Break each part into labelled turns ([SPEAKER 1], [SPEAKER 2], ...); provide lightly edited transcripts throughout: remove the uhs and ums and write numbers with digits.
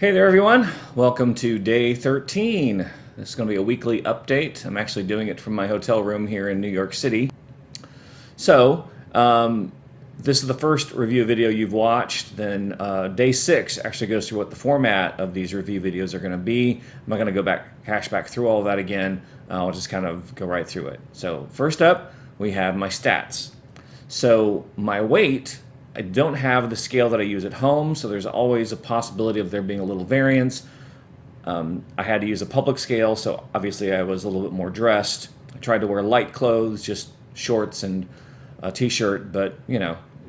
[SPEAKER 1] Hey there, everyone. Welcome to day 13. This is going to be a weekly update. I'm actually doing it from my hotel room here in New York City. So, this is the first review video you've watched. Then day 6 actually goes through what the format of these review videos are going to be. I'm not going to hash back through all of that again. I'll just kind of go right through it. So, first up, we have my stats. So, my weight, I don't have the scale that I use at home, so there's always a possibility of there being a little variance. I had to use a public scale, so obviously I was a little bit more dressed. I tried to wear light clothes, just shorts and a t-shirt, but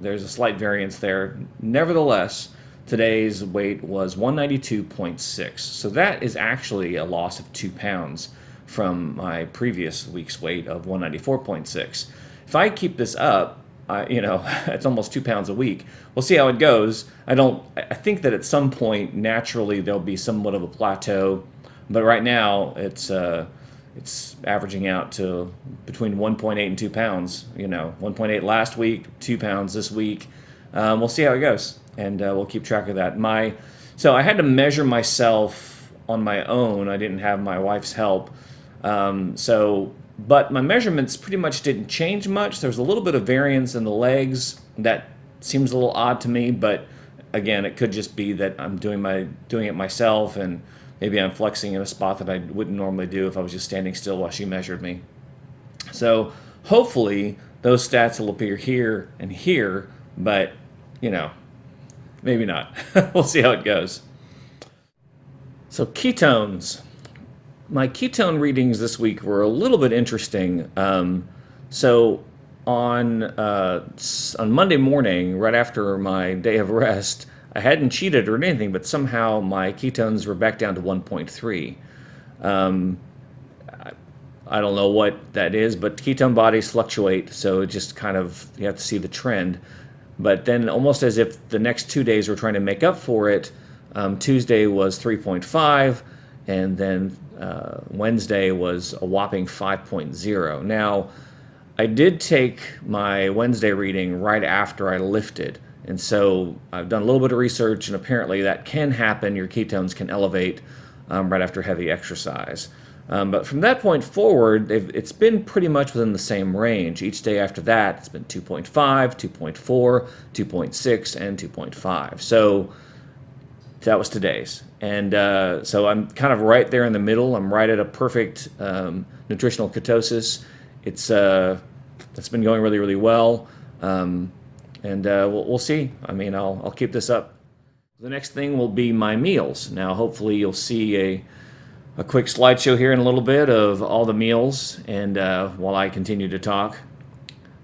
[SPEAKER 1] there's a slight variance there. Nevertheless, today's weight was 192.6, so that is actually a loss of 2 pounds from my previous week's weight of 194.6. If I keep this up, it's almost 2 pounds a week. We'll see how it goes. I think that at some point, naturally, there'll be somewhat of a plateau. But right now, it's averaging out to between 1.8 and 2 pounds. 1.8 last week, 2 pounds this week. We'll see how it goes, and we'll keep track of that. So I had to measure myself on my own. I didn't have my wife's help. But my measurements pretty much didn't change much. There's a little bit of variance in the legs. That seems a little odd to me, but again, it could just be that I'm doing it myself, and maybe I'm flexing in a spot that I wouldn't normally do if I was just standing still while she measured me. So hopefully those stats will appear here and here, but maybe not. We'll see how it goes. So ketones. My ketone readings this week were a little bit interesting. So on Monday morning, right after my day of rest, I hadn't cheated or anything, but somehow my ketones were back down to 1.3. I don't know what that is, but ketone bodies fluctuate, so it just kind of, you have to see the trend. But then almost as if the next 2 days were trying to make up for it, Tuesday was 3.5, and then Wednesday was a whopping 5.0. Now, I did take my Wednesday reading right after I lifted, and so I've done a little bit of research, and apparently that can happen. Your ketones can elevate right after heavy exercise. But from that point forward, it's been pretty much within the same range. Each day after that, it's been 2.5, 2.4, 2.6, and 2.5. So that was today's. And so I'm kind of right there in the middle. I'm right at a perfect nutritional ketosis. It's been going really, really well. We'll see. I mean, I'll keep this up. The next thing will be my meals. Now, hopefully you'll see a quick slideshow here in a little bit of all the meals, and while I continue to talk.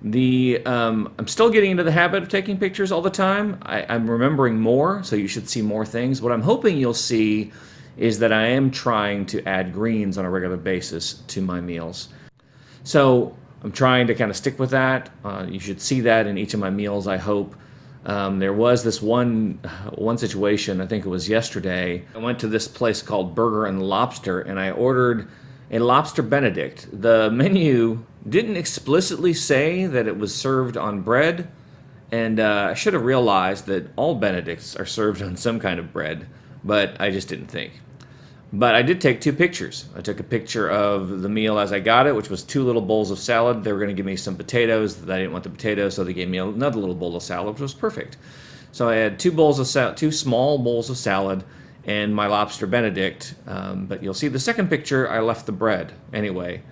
[SPEAKER 1] I'm still getting into the habit of taking pictures all the time. I'm remembering more, so you should see more things. What I'm hoping you'll see is that I am trying to add greens on a regular basis to my meals. So I'm trying to kind of stick with that. You should see that in each of my meals, I hope. There was this one situation, I think it was yesterday. I went to this place called Burger and Lobster, and I ordered a lobster Benedict. The menu didn't explicitly say that it was served on bread, and I should have realized that all Benedicts are served on some kind of bread, but I just didn't think. But I did take 2 pictures. I took a picture of the meal as I got it, which was 2 little bowls of salad. They were going to give me some potatoes. I didn't want the potatoes, so they gave me another little bowl of salad, which was perfect. So I had 2 small bowls of salad, and my lobster Benedict. But you'll see the second picture, I left the bread anyway.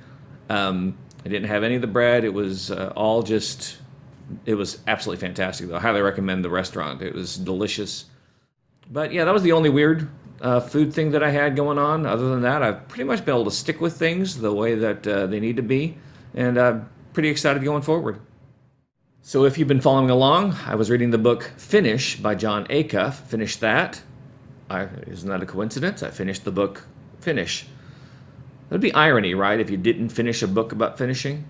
[SPEAKER 1] I didn't have any of the bread. It was it was absolutely fantastic, though. I highly recommend the restaurant. It was delicious. But yeah, that was the only weird food thing that I had going on. Other than that, I've pretty much been able to stick with things the way that they need to be, and I'm pretty excited going forward. So if you've been following along, I was reading the book Finish by Jon Acuff. Finished that. Isn't that a coincidence? I finished the book Finish. That'd be irony, right, if you didn't finish a book about finishing?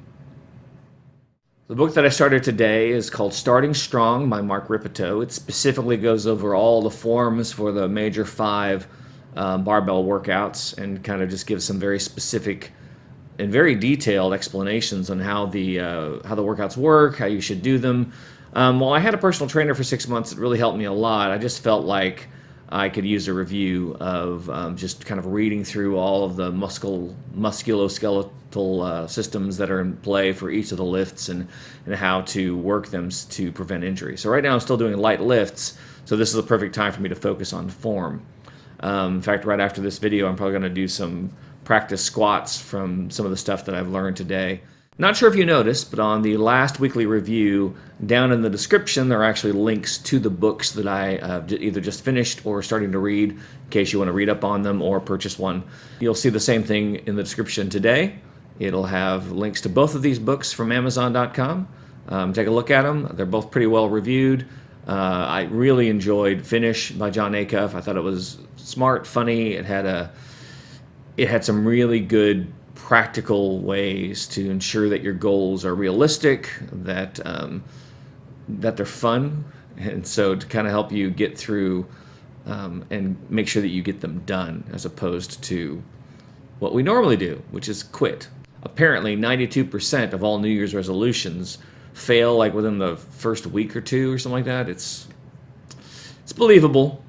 [SPEAKER 1] The book that I started today is called Starting Strong by Mark Rippetoe. It specifically goes over all the forms for the major 5 barbell workouts, and kind of just gives some very specific and very detailed explanations on how the workouts work, how you should do them. While I had a personal trainer for 6 months, it really helped me a lot. I just felt like I could use a review of just kind of reading through all of the musculoskeletal systems that are in play for each of the lifts and how to work them to prevent injury. So right now I'm still doing light lifts, so this is a perfect time for me to focus on form. In fact, right after this video, I'm probably going to do some practice squats from some of the stuff that I've learned today. Not sure if you noticed, but on the last weekly review, down in the description, there are actually links to the books that I either just finished or starting to read, in case you want to read up on them or purchase one. You'll see the same thing in the description today. It'll have links to both of these books from Amazon.com. Take a look at them. They're both pretty well reviewed. I really enjoyed Finish by Jon Acuff. I thought it was smart, funny. It had some really good practical ways to ensure that your goals are realistic, that they're fun, and so to kind of help you get through and make sure that you get them done, as opposed to what we normally do, which is quit. Apparently 92% of all New Year's resolutions fail like within the first week or two or something like that. It's believable.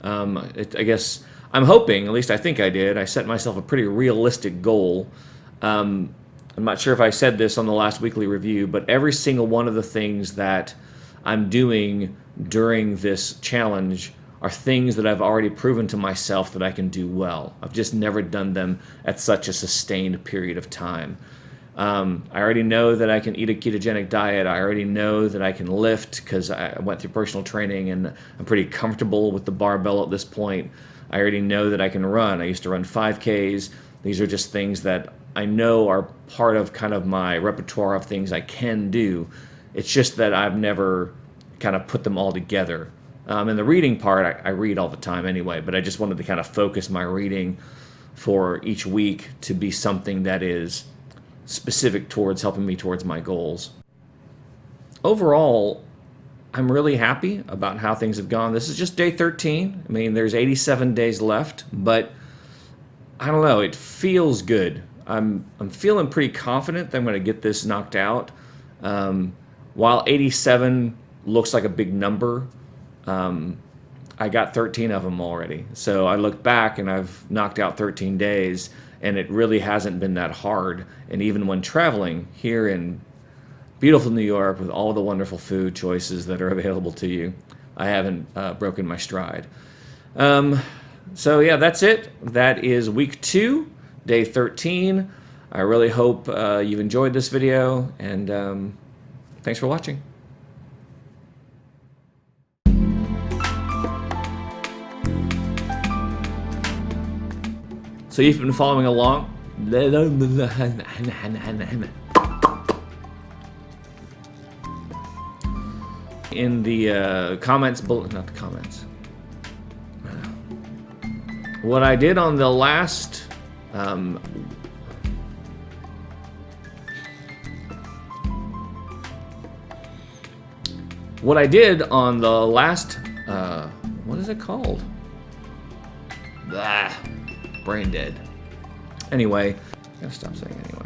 [SPEAKER 1] I guess I'm hoping, at least I think I did, I set myself a pretty realistic goal. I'm not sure if I said this on the last weekly review, but every single one of the things that I'm doing during this challenge are things that I've already proven to myself that I can do well. I've just never done them at such a sustained period of time. I already know that I can eat a ketogenic diet. I already know that I can lift because I went through personal training and I'm pretty comfortable with the barbell at this point. I already know that I can run. I used to run 5Ks. These are just things that I know are part of kind of my repertoire of things I can do. It's just that I've never kind of put them all together. And the reading part, I read all the time anyway, but I just wanted to kind of focus my reading for each week to be something that is specific towards helping me towards my goals. Overall, I'm really happy about how things have gone. This is just day 13. I mean, there's 87 days left, but I don't know, it feels good. I'm feeling pretty confident that I'm going to get this knocked out. While 87 looks like a big number, I got 13 of them already. So I look back and I've knocked out 13 days, and it really hasn't been that hard. And even when traveling here in beautiful New York with all the wonderful food choices that are available to you, I haven't broken my stride. So yeah, that's it. That is week 2, day 13. I really hope you've enjoyed this video, and thanks for watching. So you've been following along. In the comments, not the comments. What I did on the last what is it called? Blah, brain dead. Anyway, gotta stop saying anyway.